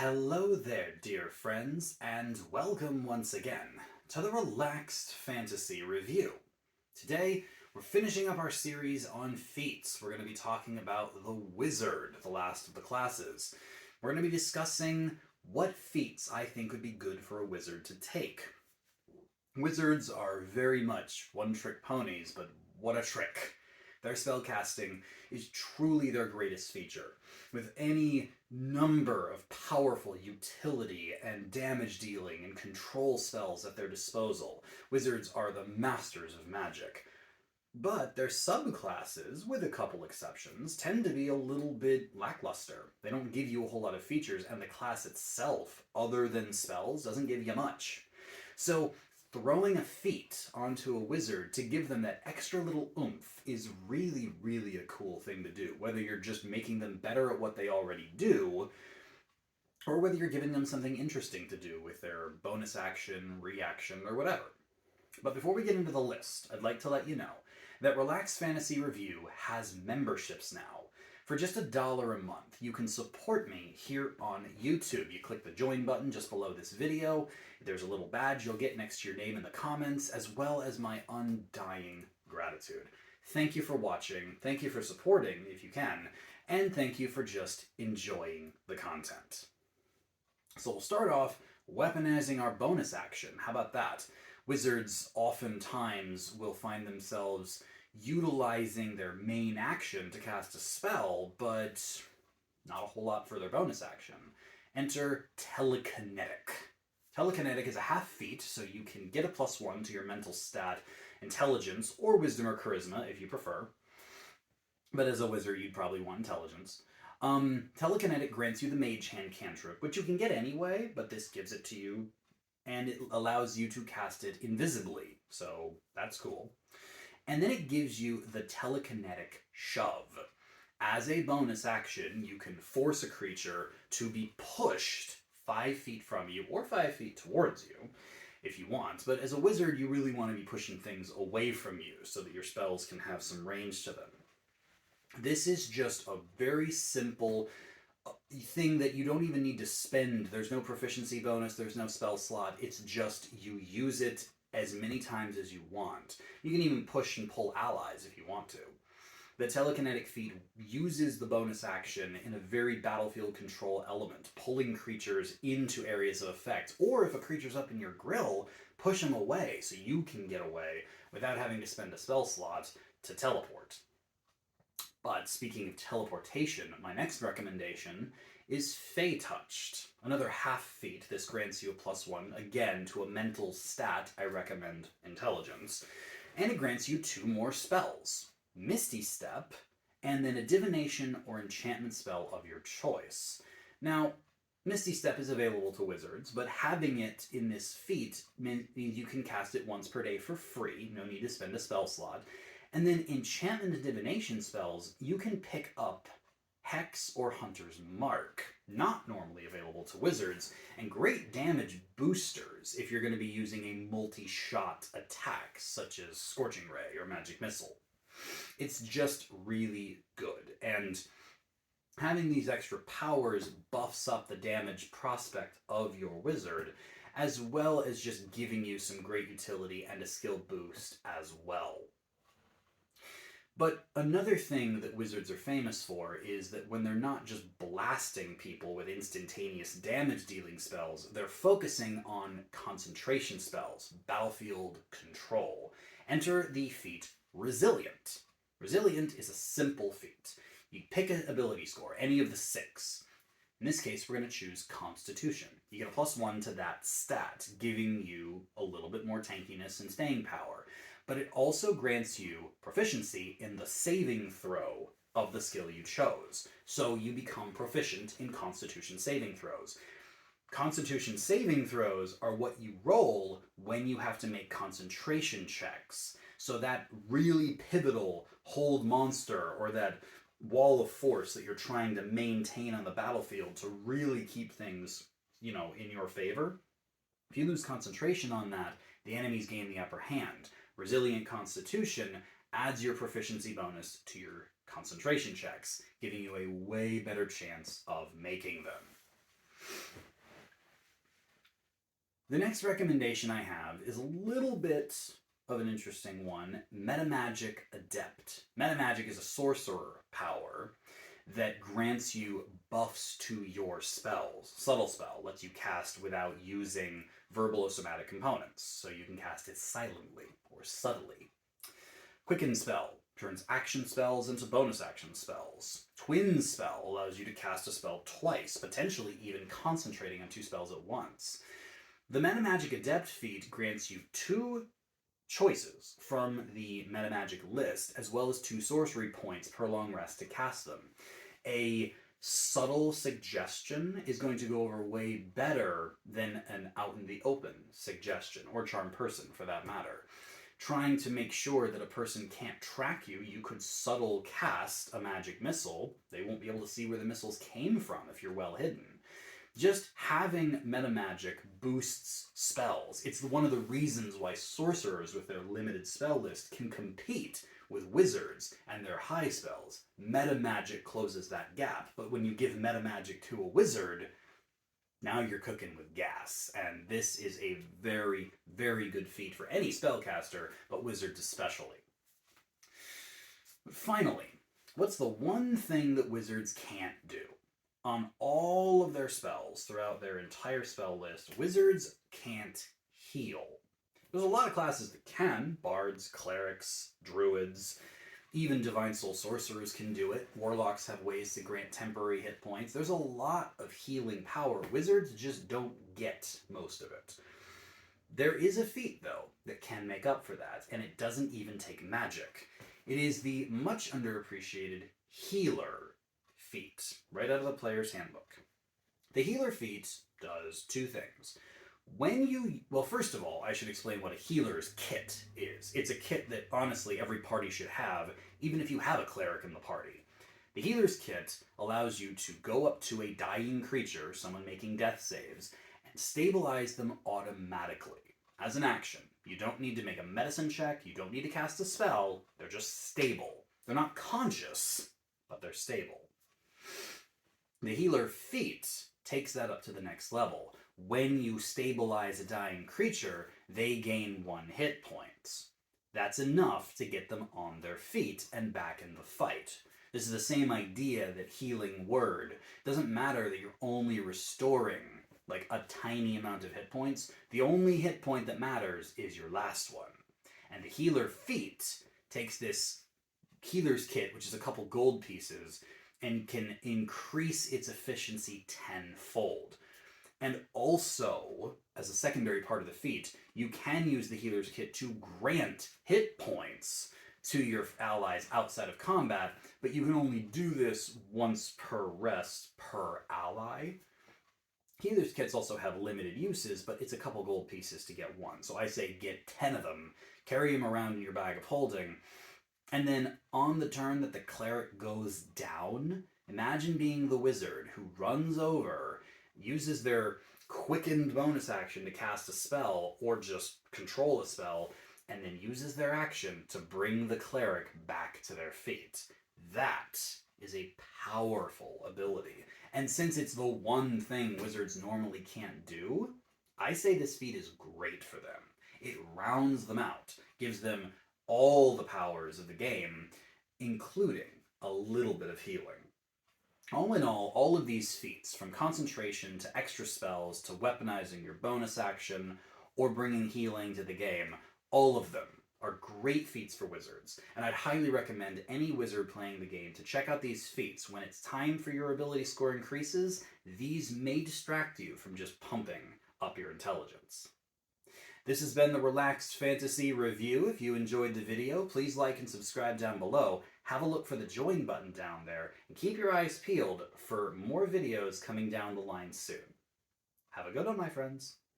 Hello there, dear friends, and welcome once again to the Relaxed Fantasy Review. Today, we're finishing up our series on feats. We're going to be talking about the Wizard, the last of the classes. We're going to be discussing what feats I think would be good for a wizard to take. Wizards are very much one-trick ponies, but what a trick. Their spellcasting is truly their greatest feature, with any number of powerful utility and damage dealing and control spells at their disposal. Wizards are the masters of magic. But their subclasses, with a couple exceptions, tend to be a little bit lackluster. They don't give you a whole lot of features, and the class itself, other than spells, doesn't give you much. So throwing a feat onto a wizard to give them that extra little oomph is really, really a cool thing to do, whether you're just making them better at what they already do, or whether you're giving them something interesting to do with their bonus action, reaction, or whatever. But before we get into the list, I'd like to let you know that Relaxed Fantasy Review has memberships now. For just $1 a month, you can support me here on YouTube. You click the join button just below this video. There's a little badge you'll get next to your name in the comments, as well as my undying gratitude. Thank you for watching, thank you for supporting if you can, and thank you for just enjoying the content. So we'll start off weaponizing our bonus action. How about that? Wizards oftentimes will find themselves utilizing their main action to cast a spell, but not a whole lot for their bonus action. Enter Telekinetic. Telekinetic is a half feat, so you can get a +1 to your mental stat, intelligence, or wisdom or charisma if you prefer. But as a wizard, you'd probably want intelligence. Telekinetic grants you the Mage Hand cantrip, which you can get anyway, but this gives it to you, and it allows you to cast it invisibly, so that's cool. And then it gives you the Telekinetic Shove. As a bonus action, you can force a creature to be pushed 5 feet from you, or 5 feet towards you, if you want. But as a wizard, you really want to be pushing things away from you, so that your spells can have some range to them. This is just a very simple thing that you don't even need to spend. There's no proficiency bonus, there's no spell slot. It's just you use it as many times as you want. You can even push and pull allies if you want to. The Telekinetic feat uses the bonus action in a very battlefield control element, pulling creatures into areas of effect, or if a creature's up in your grill, push them away so you can get away without having to spend a spell slot to teleport. But speaking of teleportation, my next recommendation is Fey Touched. Another half feat. This grants you a +1, again, to a mental stat. I recommend intelligence. And it grants you 2 more spells. Misty Step, and then a divination or enchantment spell of your choice. Now, Misty Step is available to wizards, but having it in this feat means you can cast it once per day for free. No need to spend a spell slot. And then enchantment and divination spells, you can pick up Hex or Hunter's Mark, not normally available to wizards, and great damage boosters if you're going to be using a multi-shot attack, such as Scorching Ray or Magic Missile. It's just really good, and having these extra powers buffs up the damage prospect of your wizard, as well as just giving you some great utility and a skill boost as well. But another thing that wizards are famous for is that when they're not just blasting people with instantaneous damage-dealing spells, they're focusing on concentration spells, battlefield control. Enter the feat Resilient. Resilient is a simple feat. You pick an ability score, any of the 6. In this case, we're going to choose Constitution. You get a +1 to that stat, giving you a little bit more tankiness and staying power. But it also grants you proficiency in the saving throw of the skill you chose. So you become proficient in Constitution saving throws. Constitution saving throws are what you roll when you have to make concentration checks. So that really pivotal hold monster, or that wall of force that you're trying to maintain on the battlefield to really keep things, in your favor. If you lose concentration on that, the enemies gain the upper hand. Resilient Constitution adds your proficiency bonus to your concentration checks, giving you a way better chance of making them. The next recommendation I have is a little bit of an interesting one. Metamagic Adept. Metamagic is a sorcerer power that grants you buffs to your spells. Subtle spell lets you cast without using verbal or somatic components, so you can cast it silently or subtly. Quicken spell turns action spells into bonus action spells. Twin spell allows you to cast a spell twice, potentially even concentrating on 2 spells at once. The Metamagic Adept feat grants you 2 choices from the Metamagic list, as well as 2 sorcery points per long rest to cast them. A subtle suggestion is going to go over way better than an out in the open suggestion, or charm person for that matter. Trying to make sure that a person can't track you, you could subtle cast a magic missile. They won't be able to see where the missiles came from if you're well hidden. Just having metamagic boosts spells. It's one of the reasons why sorcerers with their limited spell list can compete with wizards and their high spells. Metamagic closes that gap, but when you give metamagic to a wizard, now you're cooking with gas, and this is a very, very good feat for any spellcaster, but wizards especially. But finally, what's the one thing that wizards can't do? On all of their spells, throughout their entire spell list, wizards can't heal. There's a lot of classes that can. Bards, clerics, druids, even divine soul sorcerers can do it. Warlocks have ways to grant temporary hit points. There's a lot of healing power. Wizards just don't get most of it. There is a feat, though, that can make up for that, and it doesn't even take magic. It is the much underappreciated healer feat, right out of the player's handbook. The healer feat does 2 things. Well, first of all, I should explain what a healer's kit is. It's a kit that, honestly, every party should have, even if you have a cleric in the party. The healer's kit allows you to go up to a dying creature, someone making death saves, and stabilize them automatically, as an action. You don't need to make a medicine check, you don't need to cast a spell, they're just stable. They're not conscious, but they're stable. The healer feat takes that up to the next level. When you stabilize a dying creature, they gain 1 hit point. That's enough to get them on their feet and back in the fight. This is the same idea that healing word. It doesn't matter that you're only restoring like a tiny amount of hit points. The only hit point that matters is your last one. And the healer feat takes this healer's kit, which is a couple gold pieces, and can increase its efficiency 10-fold. And also, as a secondary part of the feat, you can use the healer's kit to grant hit points to your allies outside of combat, but you can only do this once per rest per ally. Healer's kits also have limited uses, but it's a couple gold pieces to get 1. So I say get 10 of them, carry them around in your bag of holding, and then on the turn that the cleric goes down, imagine being the wizard who runs over, uses their quickened bonus action to cast a spell or just control a spell, and then uses their action to bring the cleric back to their feet. That is a powerful ability. And since it's the one thing wizards normally can't do, I say this feat is great for them. It rounds them out, gives them all the powers of the game, including a little bit of healing. All in all of these feats, from concentration to extra spells to weaponizing your bonus action or bringing healing to the game, all of them are great feats for wizards, and I'd highly recommend any wizard playing the game to check out these feats. When it's time for your ability score increases, these may distract you from just pumping up your intelligence. This has been the Relaxed Fantasy Review. If you enjoyed the video, please like and subscribe down below. Have a look for the join button down there, and keep your eyes peeled for more videos coming down the line soon. Have a good one, my friends.